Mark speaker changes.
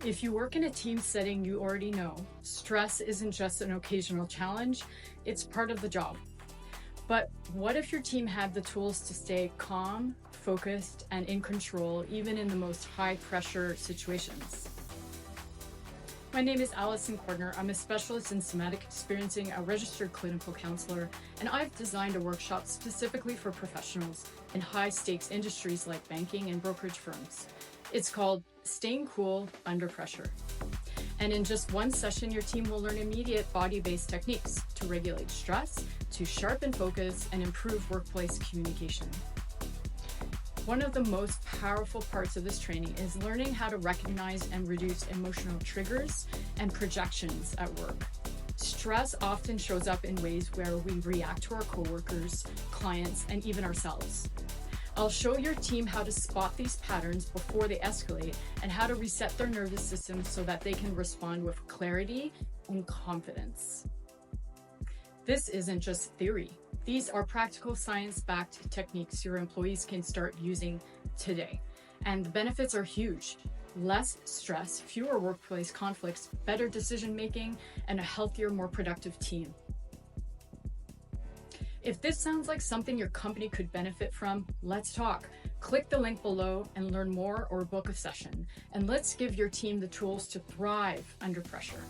Speaker 1: If you work in a team setting, you already know stress isn't just an occasional challenge, it's part of the job. But what if your team had the tools to stay calm, focused, and in control, even in the most high pressure situations? My name is Allison Cordner. I'm a specialist in somatic experiencing, a registered clinical counselor, and I've designed a workshop specifically for professionals in high stakes industries like banking and brokerage firms. It's called Staying Cool Under Pressure. And in just one session, your team will learn immediate body-based techniques to regulate stress, to sharpen focus, and improve workplace communication. One of the most powerful parts of this training is learning how to recognize and reduce emotional triggers and projections at work. Stress often shows up in ways where we react to our coworkers, clients, and even ourselves. I'll show your team how to spot these patterns before they escalate and how to reset their nervous system so that they can respond with clarity and confidence. This isn't just theory. These are practical science-backed techniques your employees can start using today. And the benefits are huge. Less stress, fewer workplace conflicts, better decision-making, and a healthier, more productive team. If this sounds like something your company could benefit from, let's talk. Click the link below and learn more or book a session. And let's give your team the tools to thrive under pressure.